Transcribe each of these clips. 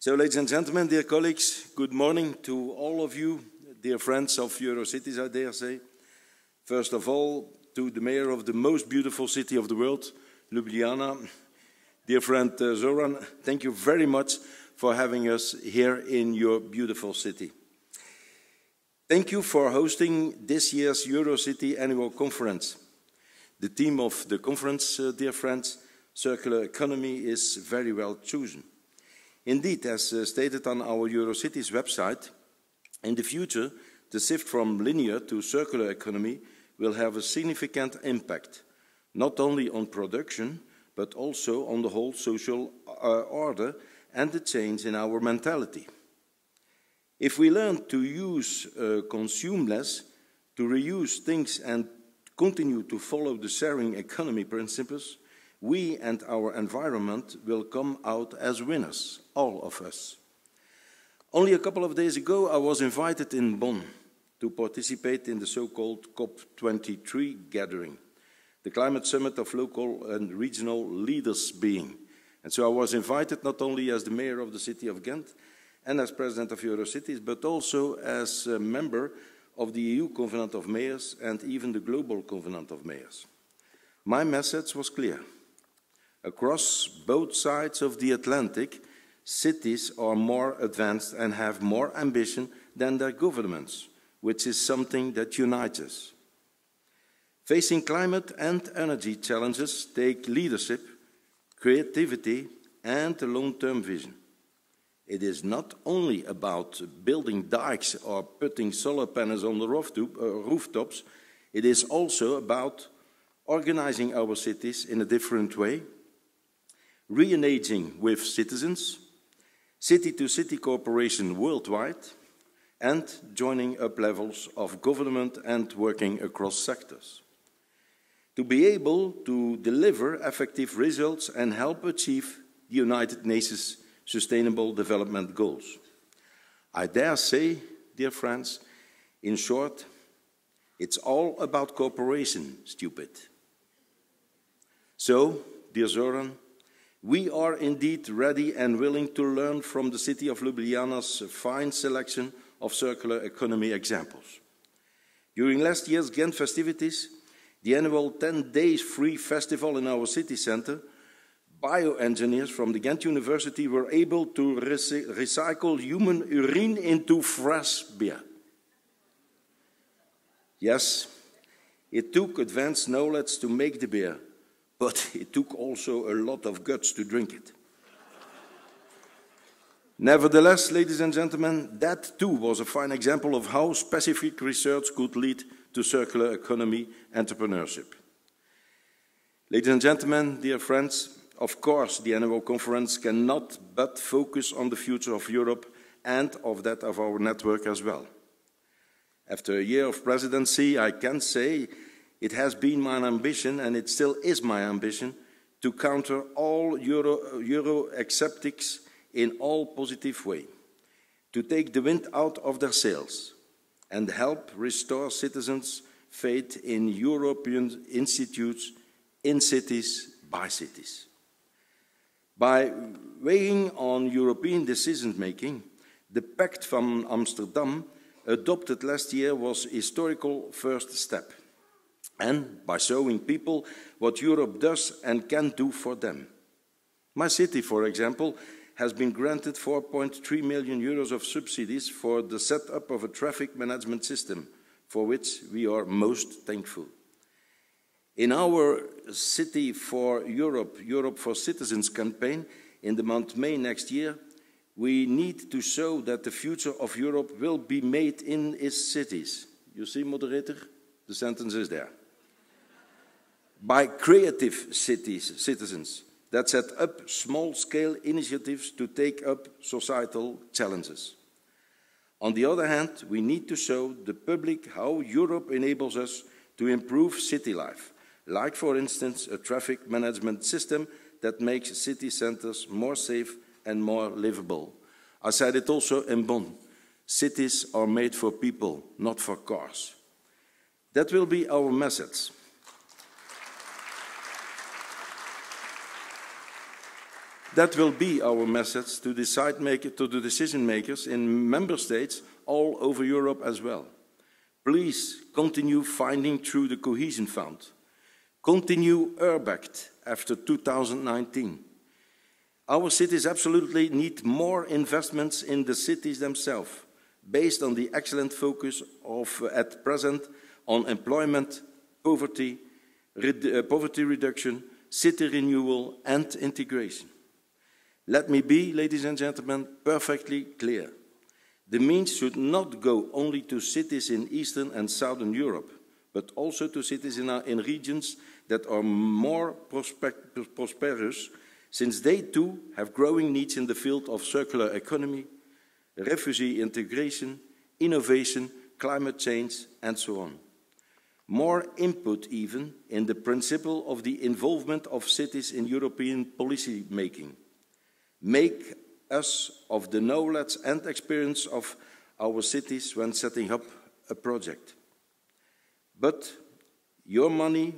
So, ladies and gentlemen, dear colleagues, good morning to all of you, dear friends of Eurocities, I dare say. First of all, to the mayor of the most beautiful city of the world, Ljubljana. Dear friend Zoran, thank you very much for having us here in your beautiful city. Thank you for hosting this year's Eurocity annual conference. The theme of the conference, dear friends, circular economy, is very well chosen. Indeed, as stated on our Eurocities website, in the future, the shift from linear to circular economy will have a significant impact, not only on production, but also on the whole social order and the change in our mentality. If we learn to consume less, to reuse things and continue to follow the sharing economy principles, we and our environment will come out as winners, all of us. Only a couple of days ago, I was invited in Bonn to participate in the so-called COP23 gathering, the climate summit of local and regional leaders being. And so I was invited not only as the mayor of the city of Ghent and as president of Eurocities, but also as a member of the EU Covenant of Mayors and even the Global Covenant of Mayors. My message was clear. Across both sides of the Atlantic, cities are more advanced and have more ambition than their governments, which is something that unites us. Facing climate and energy challenges take leadership, creativity, and a long-term vision. It is not only about building dikes or putting solar panels on the rooftops, it is also about organizing our cities in a different way, re-engaging with citizens, city-to-city cooperation worldwide, and joining up levels of government and working across sectors. To be able to deliver effective results and help achieve the United Nations Sustainable Development Goals. I dare say, dear friends, in short, it's all about cooperation, stupid. So, dear Zoran, we are indeed ready and willing to learn from the city of Ljubljana's fine selection of circular economy examples. During last year's Ghent festivities, the annual 10 days free festival in our city centre, bioengineers from the Ghent University were able to recycle human urine into fresh beer. Yes, it took advanced knowledge to make the beer, but it took also a lot of guts to drink it. Nevertheless, ladies and gentlemen, that too was a fine example of how specific research could lead to circular economy entrepreneurship. Ladies and gentlemen, dear friends, of course, the annual conference cannot but focus on the future of Europe and of that of our network as well. After a year of presidency, I can say it has been my ambition, and it still is my ambition, to counter all Euro-acceptics in all positive way, to take the wind out of their sails and help restore citizens' faith in European institutes, in cities, by cities. By weighing on European decision-making, the Pact from Amsterdam, adopted last year, was a historical first step, and by showing people what Europe does and can do for them. My city, for example, has been granted 4.3 million euros of subsidies for the setup of a traffic management system, for which we are most thankful. In our City for Europe, Europe for Citizens campaign in the month of May next year, we need to show that the future of Europe will be made in its cities. You see, moderator? The sentence is there. By creative citizens that set up small-scale initiatives to take up societal challenges. On the other hand, we need to show the public how Europe enables us to improve city life, like, for instance, a traffic management system that makes city centres more safe and more livable. I said it also in Bonn. Cities are made for people, not for cars. That will be our message. That will be our message to the decision makers in member states all over Europe as well. Please continue finding through the Cohesion Fund. Continue Urbact after 2019. Our cities absolutely need more investments in the cities themselves, based on the excellent focus at present on employment, poverty reduction, city renewal and integration. Let me be, ladies and gentlemen, perfectly clear. The means should not go only to cities in Eastern and Southern Europe, but also to cities in regions that are more prosperous, since they too have growing needs in the field of circular economy, refugee integration, innovation, climate change, and so on. More input even in the principle of the involvement of cities in European policy making. Make us of the knowledge and experience of our cities when setting up a project. But your money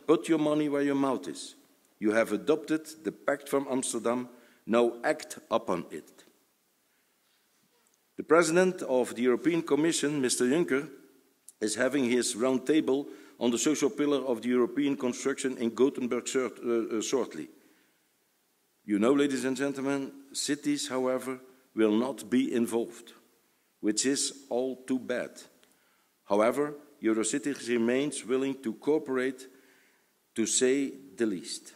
put your money where your mouth is. You have adopted the Pact from Amsterdam, now act upon it. The President of the European Commission, Mr. Juncker, is having his roundtable on the social pillar of the European construction in Gothenburg shortly. You know, ladies and gentlemen, cities, however, will not be involved, which is all too bad. However, Eurocities remains willing to cooperate, to say the least.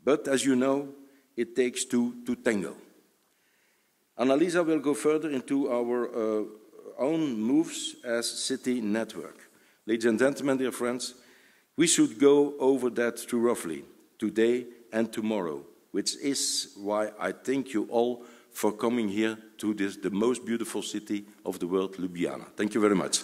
But as you know, it takes two to tango. Annalisa will go further into our own moves as city network. Ladies and gentlemen, dear friends, we should go over that too roughly today and tomorrow, which is why I thank you all for coming here to the most beautiful city of the world, Ljubljana. Thank you very much.